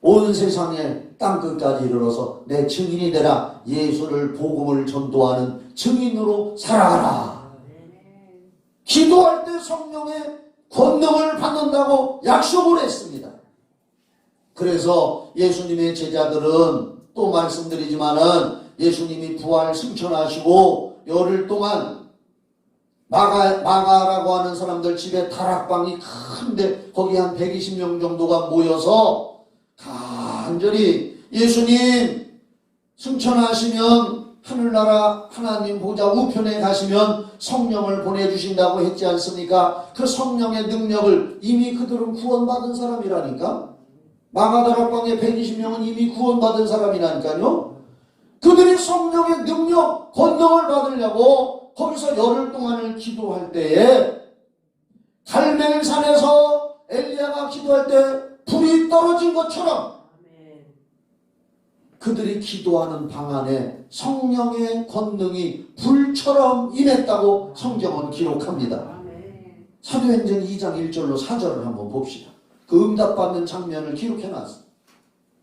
[SPEAKER 2] 온 세상에 땅끝까지 이르러서 내 증인이 되라. 예수를 복음을 전도하는 증인으로 살아가라. 기도할 때 성령의 권능을 받는다고 약속을 했습니다. 그래서 예수님의 제자들은 또 말씀드리지만은 예수님이 부활 승천하시고 열흘 동안 마가라고 하는 사람들 집에 다락방이 큰데 거기 한 120명 정도가 모여서 간절히 예수님 승천하시면 하늘나라 하나님 보좌 우편에 가시면 성령을 보내주신다고 했지 않습니까? 그 성령의 능력을 이미 그들은 구원받은 사람이라니까. 마가다락방에 120명은 이미 구원받은 사람이라니까요. 그들이 성령의 능력, 권능을 받으려고 거기서 열흘 동안을 기도할 때에 갈멜산에서 엘리야가 기도할 때 불이 떨어진 것처럼 그들이 기도하는 방 안에 성령의 권능이 불처럼 임했다고 성경은 기록합니다. 사도행전 2장 1절로 4절을 한번 봅시다. 그 응답받는 장면을 기록해놨습니다.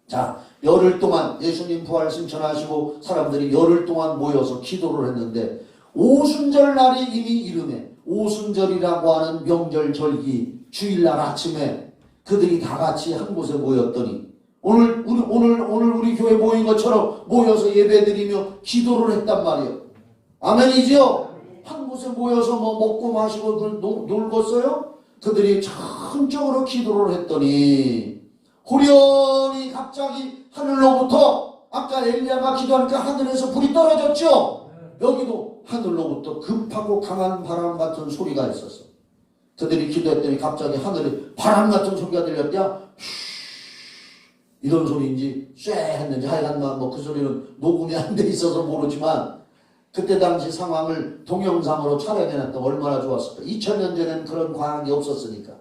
[SPEAKER 2] 자, 열흘 동안 예수님 부활 승천하시고 사람들이 열흘 동안 모여서 기도를 했는데 오순절 날이 이미 이름에 오순절이라고 하는 명절 절기 주일날 아침에 그들이 다 같이 한 곳에 모였더니 오늘 우리 교회 모인 것처럼 모여서 예배드리며 기도를 했단 말이에요. 아멘이죠? 한 곳에 모여서 뭐 먹고 마시고 놀겠어요? 그들이 천적으로 기도를 했더니 후련히 갑자기 하늘로부터 아까 엘리야가 기도하니까 하늘에서 불이 떨어졌죠? 여기도 하늘로부터 급하고 강한 바람 같은 소리가 있었어. 그들이 기도했더니 갑자기 하늘에 바람 같은 소리가 들렸대요. 이런 소리인지 쇠 했는지 하여간 뭐 그 소리는 녹음이 안 돼 있어서 모르지만 그때 당시 상황을 동영상으로 촬영해놨다 얼마나 좋았을까. 2000년 전에는 그런 과학이 없었으니까.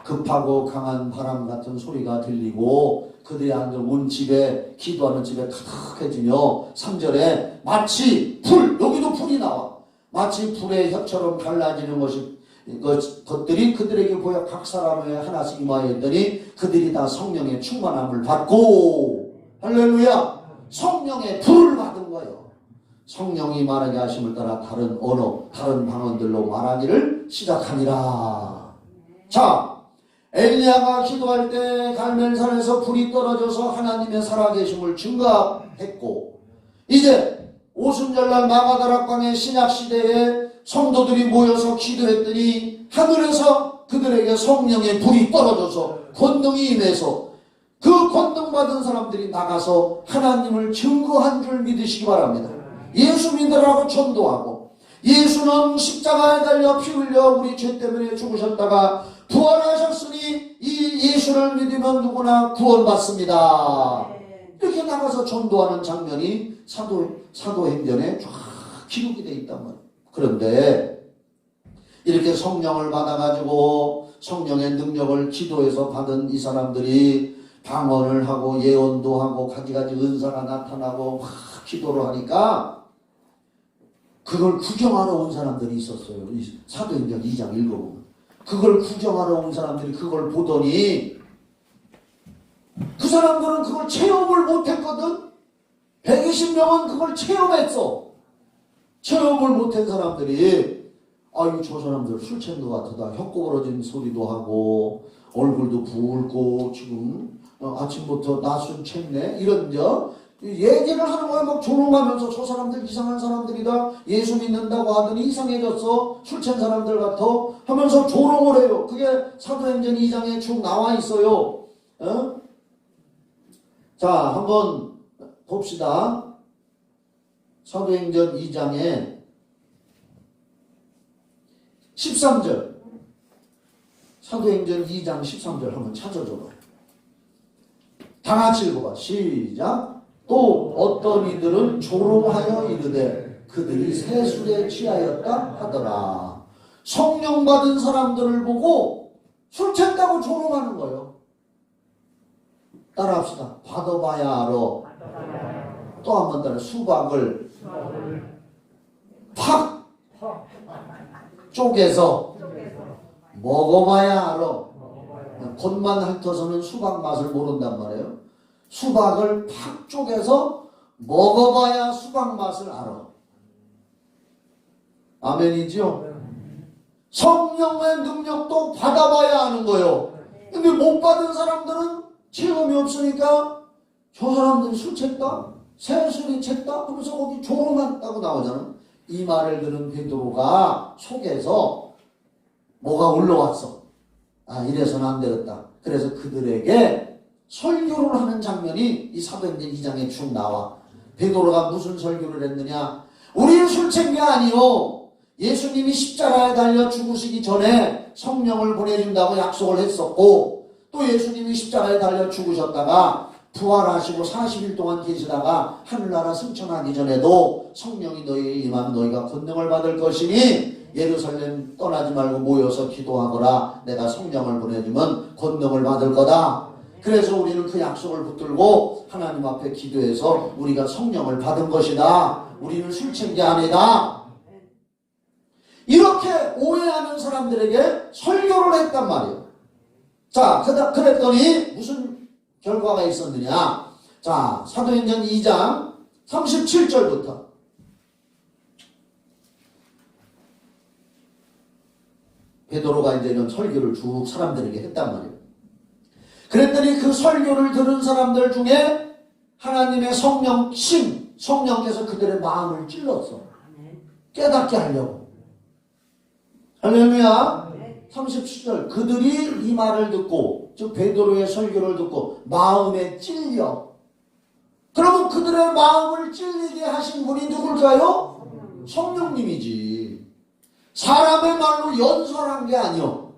[SPEAKER 2] 급하고 강한 바람 같은 소리가 들리고 그들이 앉은 온 집에 기도하는 집에 가득해지며 3절에 마치 불, 여기도 불이 나와. 마치 불의 혀처럼 갈라지는 것들이 그들에게 보여 각 사람에 하나씩 임하였더니 그들이 다 성령의 충만함을 받고 할렐루야 성령의 불을 받은 거예요. 성령이 말하게 하심을 따라 다른 언어 다른 방언들로 말하기를 시작하니라. 자, 엘리야가 기도할 때 갈멜산에서 불이 떨어져서 하나님의 살아계심을 증거했고 이제 오순절날 마가다락방의 신약시대에 성도들이 모여서 기도했더니 하늘에서 그들에게 성령의 불이 떨어져서 권능이 임해서 그 권능 받은 사람들이 나가서 하나님을 증거한 줄 믿으시기 바랍니다. 예수 믿으라고 전도하고 예수는 십자가에 달려 피 흘려 우리 죄 때문에 죽으셨다가 부활하셨으니 이 예수를 믿으면 누구나 구원받습니다. 이렇게 나가서 전도하는 장면이 사도행전에 쫙 기록이 되어 있단 말이에요. 그런데 이렇게 성령을 받아가지고 성령의 능력을 기도해서 받은 이 사람들이 방언을 하고 예언도 하고 가지가지 은사가 나타나고 막 기도를 하니까 그걸 구경하러 온 사람들이 있었어요. 사도행전 2장 읽어보면 그걸 구경하러 온 사람들이 그걸 보더니 그 사람들은 그걸 체험을 못했거든. 120명은 그걸 체험했어. 체험을 못한 사람들이 아유 저 사람들 술 취한 것 같다. 혀 꼬부러진 소리도 하고 얼굴도 붉고 지금 아침부터 낮술 취했네 이런 얘기를 하는 거야. 막 조롱하면서 저 사람들 이상한 사람들이다. 예수 믿는다고 하더니 이상해졌어. 술 취한 사람들 같아 하면서 조롱을 해요. 그게 사도행전 2장에 쭉 나와 있어요. 자 한번 봅시다. 사도행전 2장에 13절 사도행전 2장 13절 한번 찾아줘봐. 다 같이 읽어봐. 시작. 또 어떤 이들은 조롱하여 이르되 그들이 세술에 취하였다 하더라. 성령 받은 사람들을 보고 술 취했다고 조롱하는 거예요. 따라합시다. 받아봐야 알아. 또 한 번 따라. 수박을 팍 쪼개서 먹어봐야 알아. 겉만 핥아서는 수박 맛을 모른단 말이에요. 수박을 팍 쪼개서 먹어봐야 수박 맛을 알아. 아멘이죠? 성령의 능력도 받아봐야 하는 거예요. 근데 못 받은 사람들은 체험이 없으니까 저 사람들이 술 챘다? 새술이 챘다? 그러면서 거기 조롱한다고 나오잖아. 이 말을 들은 베드로가 속에서 뭐가 올라왔어. 아, 이래서는 안 되겠다. 그래서 그들에게 설교를 하는 장면이 이 사도행전 2장에 쭉 나와. 베드로가 무슨 설교를 했느냐? 우리는 술 취한 게 아니요. 예수님이 십자가에 달려 죽으시기 전에 성령을 보내준다고 약속을 했었고, 또 예수님이 십자가에 달려 죽으셨다가 부활하시고 40일 동안 계시다가 하늘나라 승천하기 전에도 성령이 너희에 임하면 너희가 권능을 받을 것이니 예루살렘 떠나지 말고 모여서 기도하거라. 내가 성령을 보내주면 권능을 받을 거다. 그래서 우리는 그 약속을 붙들고 하나님 앞에 기도해서 우리가 성령을 받은 것이다. 우리는 술 취한 게 아니다. 이렇게 오해하는 사람들에게 설교를 했단 말이에요. 자, 그랬더니 무슨 결과가 있었느냐? 자, 사도행전 2장 37절부터 베드로가 이제 이런 설교를 쭉 사람들에게 했단 말이에요. 그랬더니 그 설교를 들은 사람들 중에 하나님의 성령께서 그들의 마음을 찔렀어. 깨닫게 하려고. 할렐루야. 37절 그들이 이 말을 듣고, 즉 베드로의 설교를 듣고 마음에 찔려. 그러면 그들의 마음을 찔리게 하신 분이 누굴까요? 성령님이지. 사람의 말로 연설한 게 아니요.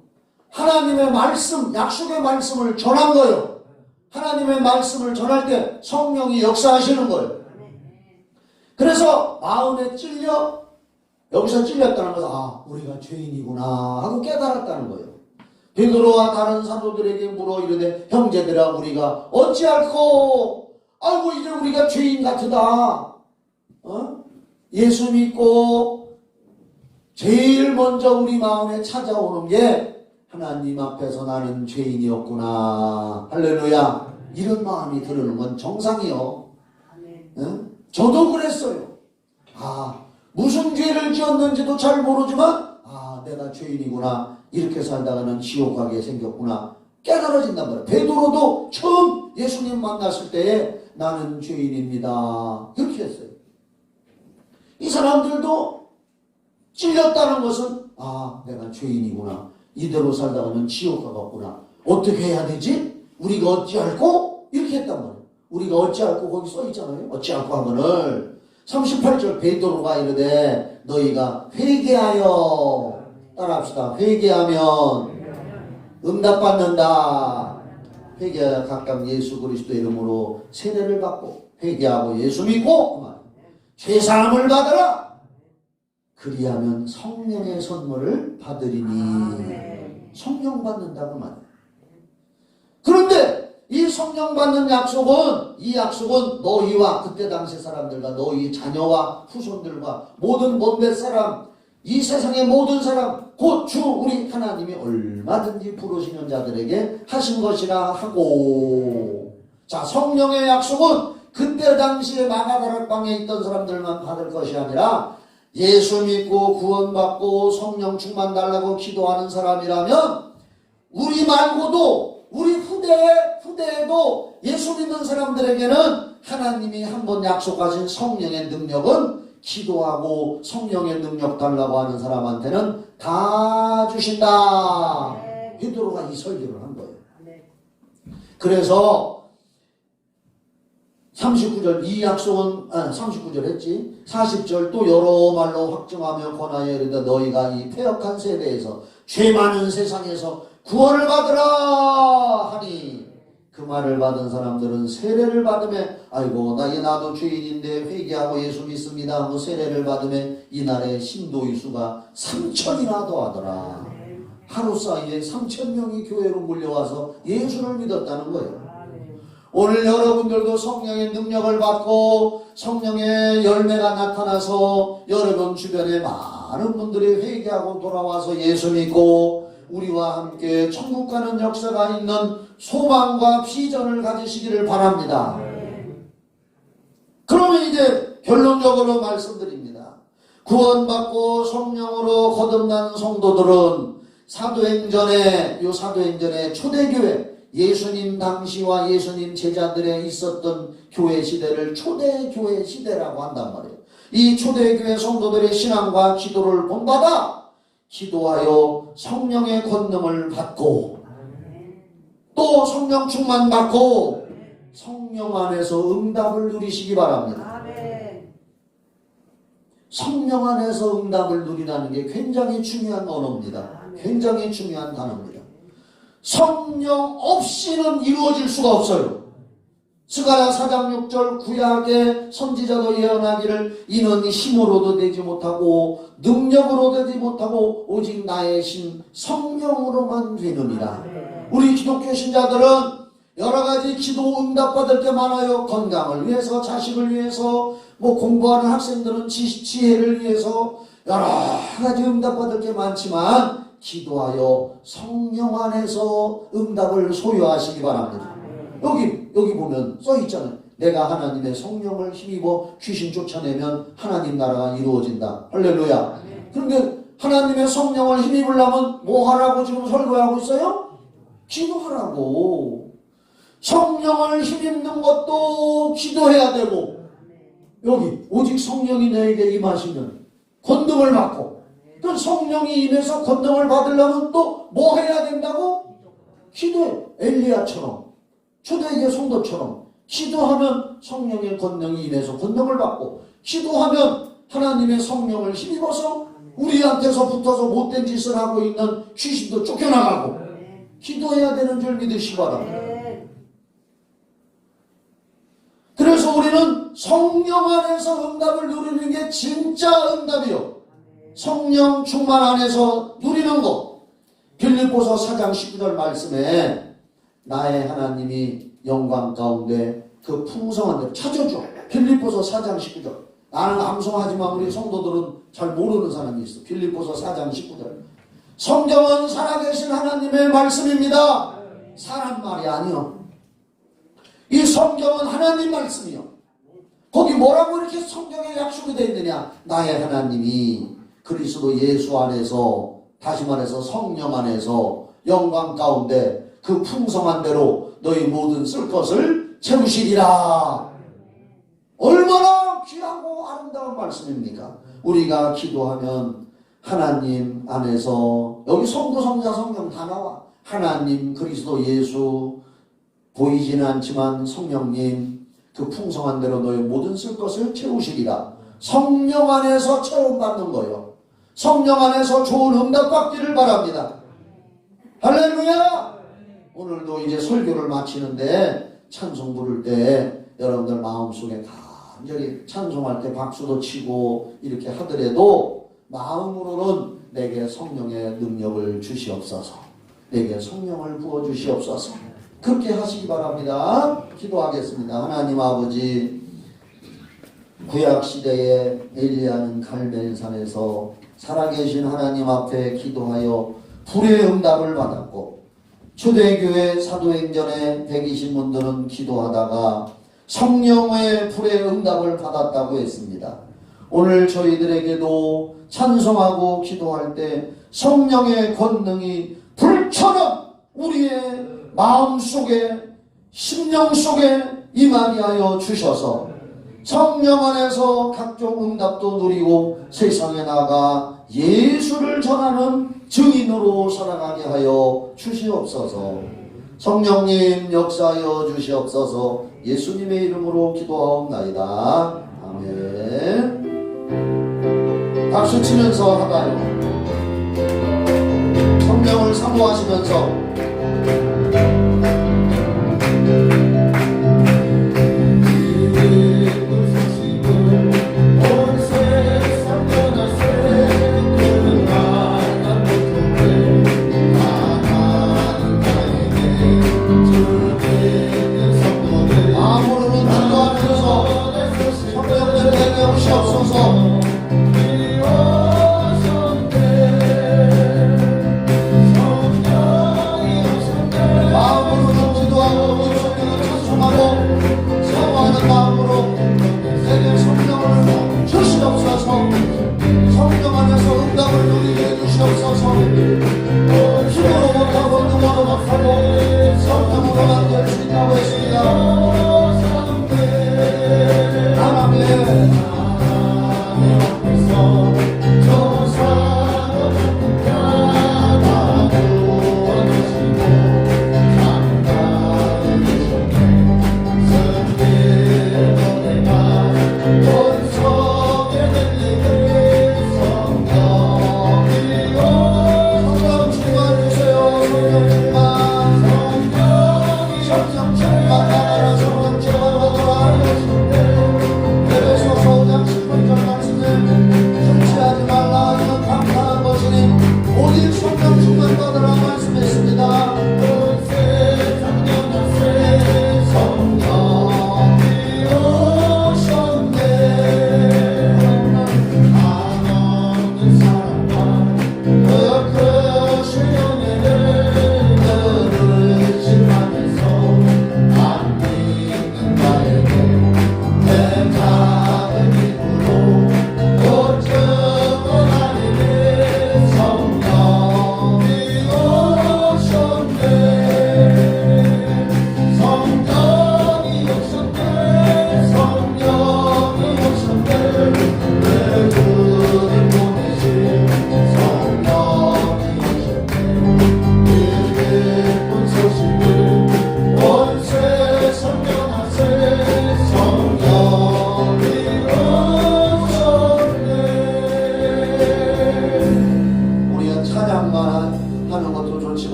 [SPEAKER 2] 하나님의 말씀, 약속의 말씀을 전한 거예요. 하나님의 말씀을 전할 때 성령이 역사하시는 거예요. 그래서 마음에 찔려, 여기서 찔렸다는 것은 아, 우리가 죄인이구나 하고 깨달았다는 거예요. 베드로와 다른 사도들에게 물어 이르되 형제들아 우리가 어찌할꼬? 아이고 이제 우리가 죄인 같으다. 예수 믿고 제일 먼저 우리 마음에 찾아오는 게 하나님 앞에서 나는 죄인이었구나. 할렐루야. 이런 마음이 들으는 건 정상이요. 저도 그랬어요. 아, 무슨 죄를 지었는지도 잘 모르지만 아, 내가 죄인이구나. 이렇게 살다가는 지옥 가게 생겼구나. 깨달아진단 말이에요. 베드로도 처음 예수님 만났을 때에 나는 죄인입니다. 이렇게 했어요. 이 사람들도 찔렸다는 것은 아, 내가 죄인이구나. 이대로 살다가는 지옥 가겠구나. 어떻게 해야 되지? 우리가 어찌할꼬? 이렇게 했단 말이에요. 우리가 어찌할꼬 거기 써있잖아요. 어찌할꼬 하면을 38절 베드로가 이르되 너희가 회개하여, 따라합시다. 회개하면 응답받는다. 회개하여 각각 예수 그리스도의 이름으로 세례를 받고 회개하고 예수 믿고 죄사함을 받으라. 그리하면 성령의 선물을 받으리니. 성령 받는다고 말이에요. 그런데 이 성령 받는 약속은, 이 약속은 너희와 그때 당시 사람들과 너희 자녀와 후손들과 모든 먼데 사람, 이 세상의 모든 사람, 곧 주 우리 하나님이 얼마든지 부르시는 자들에게 하신 것이라 하고. 자, 성령의 약속은 그때 당시에 마가다락방에 있던 사람들만 받을 것이 아니라 예수 믿고 구원받고 성령 충만 달라고 기도하는 사람이라면 우리 말고도 우리 후대에도 예수 믿는 사람들에게는 하나님이 한번 약속하신 성령의 능력은 기도하고 성령의 능력 달라고 하는 사람한테는 다 주신다. 베드로가 이 설교를 한 거예요. 그래서 39절 이 약속은 39절 했지. 40절 또 여러 말로 확증하며 권하여 이르되 너희가 이 패역한 세대에서 죄 많은 세상에서 구원을 받으라 하니 그 말을 받은 사람들은 세례를 받으며 아이고 나도 죄인인데 회개하고 예수 믿습니다 하고 세례를 받으며 이날에 신도의 수가 3,000이나 더하더라. 하루 사이에 3,000명이 교회로 몰려와서 예수를 믿었다는 거예요. 오늘 여러분들도 성령의 능력을 받고 성령의 열매가 나타나서 여러분 주변에 많은 분들이 회개하고 돌아와서 예수 믿고 우리와 함께 천국 가는 역사가 있는 소망과 비전을 가지시기를 바랍니다. 그러면 이제 결론적으로 말씀드립니다. 구원받고 성령으로 거듭난 성도들은 사도행전의 초대교회, 예수님 당시와 예수님 제자들에 있었던 교회 시대를 초대교회 시대라고 한단 말이에요. 이 초대교회 성도들의 신앙과 기도를 본받아 기도하여 성령의 권능을 받고 또 성령 충만 받고 성령 안에서 응답을 누리시기 바랍니다. 성령 안에서 응답을 누리라는 게 굉장히 중요한 언어입니다. 굉장히 중요한 단어입니다. 성령 없이는 이루어질 수가 없어요. 스가랴 4장 6절 구약의 선지자도 예언하기를 이는 힘으로도 되지 못하고 능력으로 되지 못하고 오직 나의 신 성령으로만 되느니라. 우리 기독교 신자들은 여러가지 기도 응답받을 게 많아요. 건강을 위해서, 자식을 위해서, 공부하는 학생들은 지혜를 위해서 여러가지 응답받을 게 많지만 기도하여 성령 안에서 응답을 소유하시기 바랍니다. 여기 보면 써있잖아요. 내가 하나님의 성령을 힘입어 귀신 쫓아내면 하나님 나라가 이루어진다. 할렐루야. 그런데 하나님의 성령을 힘입으려면 뭐 하라고 지금 설교하고 있어요? 기도하라고. 성령을 힘입는 것도 기도해야 되고, 여기 오직 성령이 너에게 임하시면 권능을 받고, 그 성령이 임해서 권능을 받으려면 또 뭐 해야 된다고? 기도해. 엘리야처럼, 초대교회 성도처럼 기도하면 성령의 권능이 임해서 권능을 받고, 기도하면 하나님의 성령을 힘입어서 우리한테서 붙어서 못된 짓을 하고 있는 귀신도 쫓겨나가고, 기도해야 되는 줄 믿으시기 바랍니다. 그래서 우리는 성령 안에서 응답을 누리는 게 진짜 응답이요. 성령 충만 안에서 누리는 것. 빌립보서 4장 19절 말씀에 나의 하나님이 영광 가운데 그 풍성한 대로 찾아줘. 빌립보서 4장 19절. 나는 암송하지만 우리 성도들은 잘 모르는 사람이 있어. 빌립보서 4장 19절. 성경은 살아계신 하나님의 말씀입니다. 사람 말이 아니요. 이 성경은 하나님 말씀이요. 거기 뭐라고 이렇게 성경에 약속이 되어 있느냐? 나의 하나님이 그리스도 예수 안에서, 다시 말해서 성령 안에서 영광 가운데 그 풍성한 대로 너희 모든 쓸 것을 채우시리라. 얼마나 귀하고 아름다운 말씀입니까? 우리가 기도하면 하나님 안에서, 여기 성도, 성자, 성령 다 나와. 하나님, 그리스도 예수, 보이지는 않지만 성령님 그 풍성한 대로 너의 모든 쓸 것을 채우시리라. 성령 안에서 체험받는 거예요. 성령 안에서 좋은 응답 받기를 바랍니다. 할렐루야. 오늘도 이제 설교를 마치는데 찬송 부를 때 여러분들 마음속에 간절히 찬송할 때 박수도 치고 이렇게 하더라도 마음으로는 내게 성령의 능력을 주시옵소서, 내게 성령을 부어주시옵소서, 그렇게 하시기 바랍니다. 기도하겠습니다. 하나님 아버지, 구약시대에 엘리야는 갈멜산에서 살아계신 하나님 앞에 기도하여 불의 응답을 받았고, 초대교회 사도행전의 120분들은 기도하다가 성령의 불의 응답을 받았다고 했습니다. 오늘 저희들에게도 찬송하고 기도할 때 성령의 권능이 불처럼 우리의 마음속에, 심령 속에 임하게 하여 주셔서 성령 안에서 각종 응답도 누리고 세상에 나가 예수를 전하는 증인으로 살아가게 하여 주시옵소서. 성령님 역사하여 주시옵소서. 예수님의 이름으로 기도하옵나이다. 아멘. 박수 치면서 하가요. 성령을 사모하시면서 오시옵소서. 마음으로 기도하고 성령을 찬송하고 사모하는 마음으로 내게 성령을 주시옵소서. 성령 안에서 응답을 누리게 해주시옵소서. 힘으로 못하고 눈으로 못하고 성령으로 만들 수 있다고 했습니다.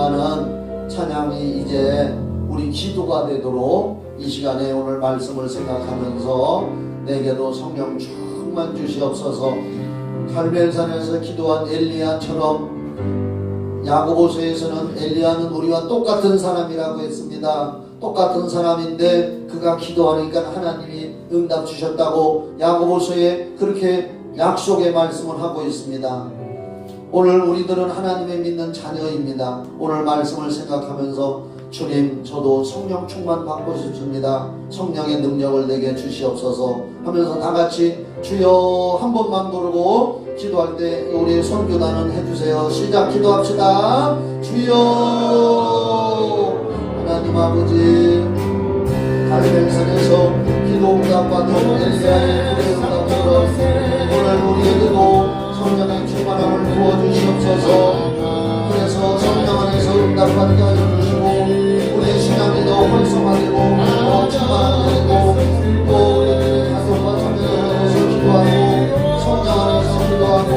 [SPEAKER 2] 하나님 찬양이 이제 우리 기도가 되도록 이 시간에 오늘 말씀을 생각하면서 내게도 성령 충만 주시옵소서. 갈멜산에서 기도한 엘리야처럼 야고보서에서는 엘리야는 우리와 똑같은 사람이라고 했습니다. 똑같은 사람인데 그가 기도하니까 하나님이 응답 주셨다고 야고보서에 그렇게 약속의 말씀을 하고 있습니다. 오늘 우리들은 하나님의 믿는 자녀입니다. 오늘 말씀을 생각하면서 주님 저도 성령 충만 받고 싶습니다. 성령의 능력을 내게 주시옵소서 하면서 다같이 주여 한 번만 부르고 기도할 때 우리 선교단은 해주세요. 시작. 기도합시다. 주여. 하나님 아버지 갈멜산에서 기도 응답받은 엘리야의 기도 응답처럼 오늘 우리에게도 성령의 충만함을 부어주시옵소서. 그래서 성령 안에서 응답받게 하여 주시고 우리의 신앙이 더 활성화되고 더 충만하게 되고 또 우리들의 가족과 자녀들에서 기도하고 성령 안에서 기도하고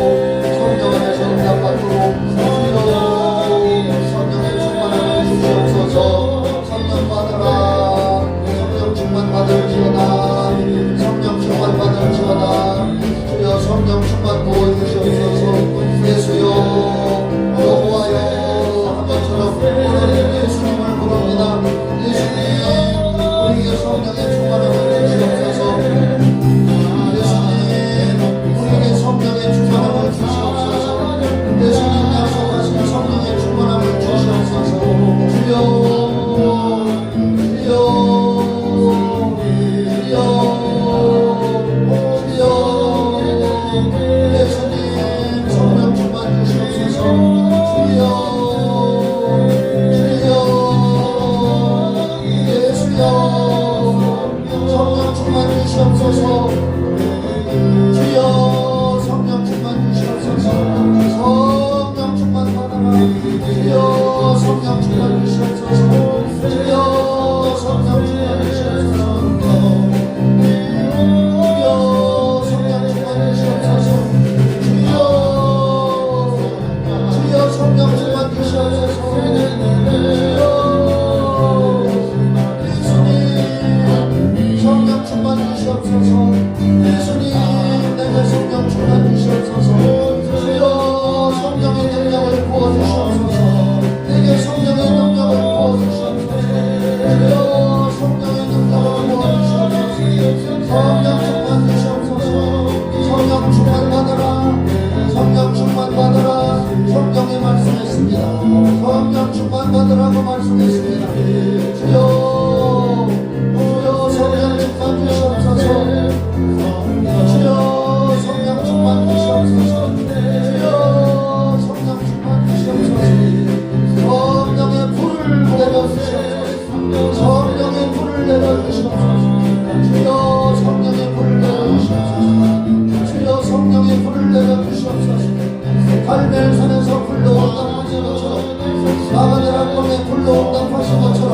[SPEAKER 2] 성령 안에서 응답받도록 성령의 충만함을 주시옵소서. 성령 받으라. 성령 충만 받을지어다. 성령 충만 받을지어다. 말씀했습니다. 주여 성령 충만 주시옵소서. 주여 성령 충만 주시옵소서. 주여 성령 충만 주시옵소서. 성령의 불을 내려주시옵소서. 성령의 불을 내려주시옵소서. 주여 성령의 불을 내려주시옵소서. 주여 성령의 불을 내려주시옵소서. 갈멜산에서 불로 응답하신 것처럼 아가데라 땅에 불로 응답하신 것처럼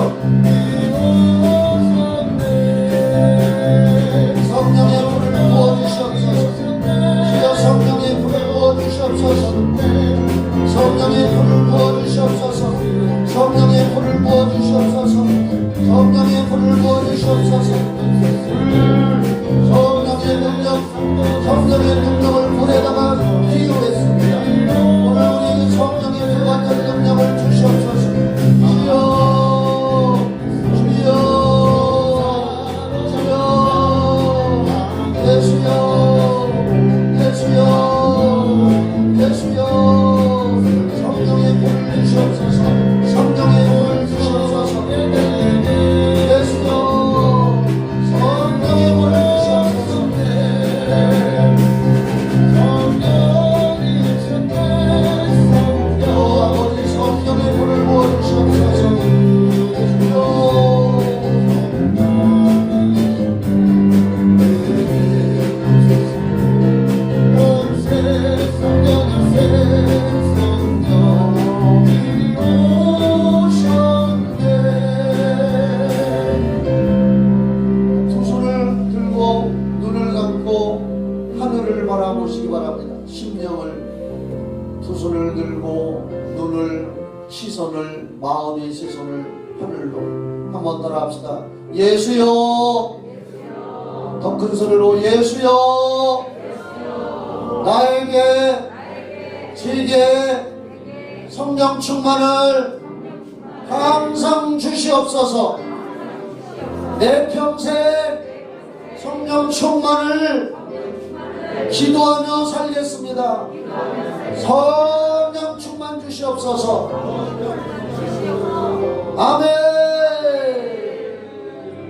[SPEAKER 2] 성령의 불을 부어주시옵소서. 주여 성령의 불을 부어주시옵소서. 성령의 불을 부어주시옵소서. 성령의 불을 부어주시옵소서. 성령의 불을 부어주시옵소서. 성령의 능력, 성령의 능력을 불에다가 비유했습니다. 오늘 우리 성령의 무한한 능력을 주시옵소서. 주여 주여 주여 예수여 예수여 예수여 성령의 불을 주시옵소서. 성령의 불을 주시옵소서. 예수여 성령의 불을 주시옵소서. 아버지 성령의 불을 부어주시옵소서. 두 손을 들고 눈을 감고 하늘을 바라보시기 바랍니다. 심령을 두 손을 들고 눈을 시선을 마음의 시선을 하늘로 한번 따라 합시다. 예수여 더 큰 소리로 예수여 나에게 제게 성령 충만을 항상 주시옵소서. 내 평생 성령 충만을 기도하며 살겠습니다. 성령 충만 주시옵소서. 아멘.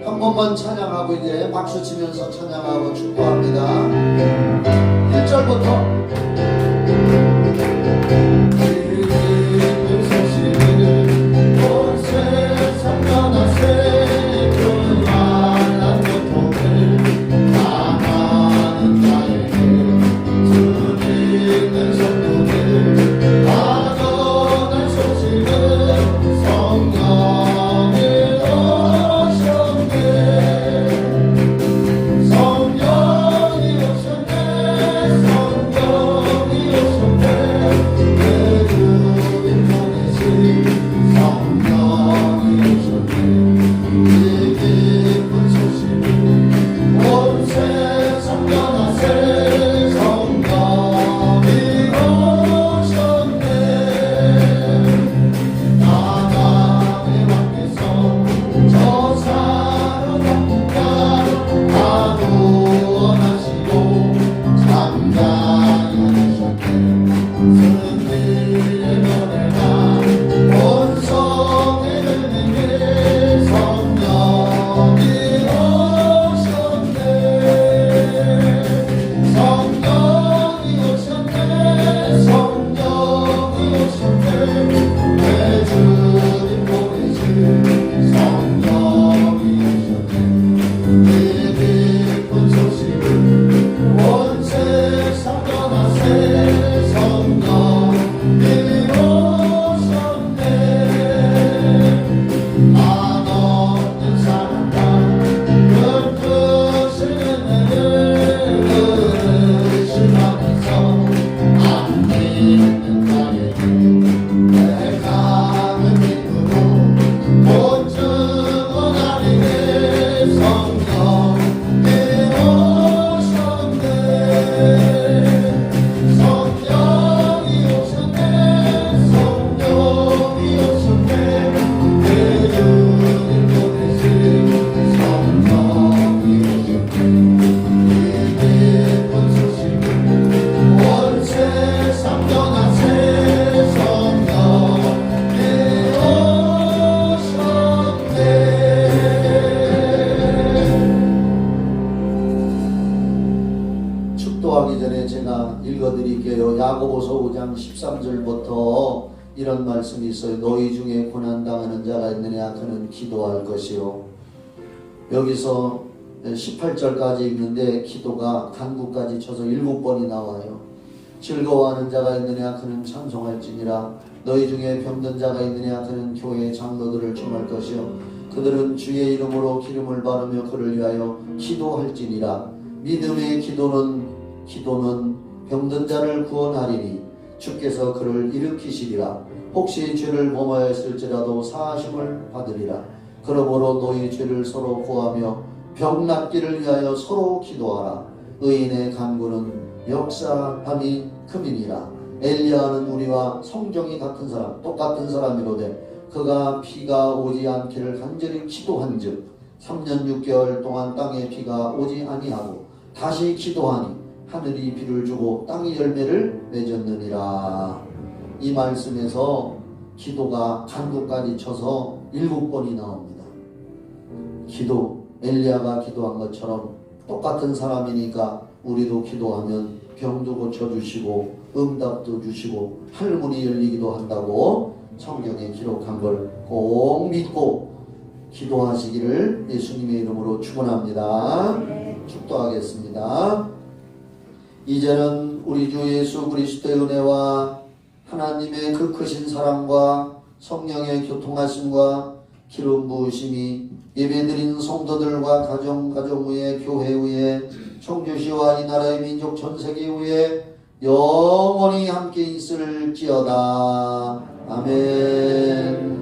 [SPEAKER 2] 한 번만 찬양하고 이제 박수 치면서 찬양하고 축도합니다. 1절부터
[SPEAKER 1] 성령이 오셨네.
[SPEAKER 2] 축도하기 전에 제가 읽어드릴게요. 야고보서 5장 13절부터 이런 말씀이 있어요. 너희 중에 고난당하는 자가 있느냐 그는 기도할 것이요. 여기서 18절까지 읽는데 기도가 간구까지 쳐서 7번이 나와요. 즐거워하는 자가 있느냐 그는 찬송할지니라. 너희 중에 병든 자가 있느냐 그는 교회의 장로들을 청할 것이요. 그들은 주의 이름으로 기름을 바르며 그를 위하여 기도할지니라. 믿음의 기도는 병든 자를 구원하리니 주께서 그를 일으키시리라. 혹시 죄를 범하였을지라도 사하심을 받으리라. 그러므로 너희 죄를 서로 구하며 병 낫기를 위하여 서로 기도하라. 의인의 간구는 역사함이 큼이니라. 엘리야는 우리와 성정이 같은 사람, 똑같은 사람이로되 그가 비가 오지 않기를 간절히 기도한즉 3년 6개월 동안 땅에 비가 오지 아니하고 다시 기도하니 하늘이 비를 주고 땅이 열매를 맺었느니라. 이 말씀에서 기도가 간구까지 쳐서 7번이 나옵니다. 기도, 엘리야가 기도한 것처럼 똑같은 사람이니까 우리도 기도하면 병도 고쳐주시고 응답도 주시고 할문이 열리기도 한다고 성경에 기록한 걸 꼭 믿고 기도하시기를 예수님의 이름으로 축원합니다. 축도하겠습니다. 이제는 우리 주 예수 그리스도의 은혜와 하나님의 그 크신 사랑과 성령의 교통하심과 기름 부으심이 예배드린 성도들과 가정 위에 교회 위에 청주시와 이 나라의 민족 전 세계 위에 영원히 함께 있을지어다. 아멘.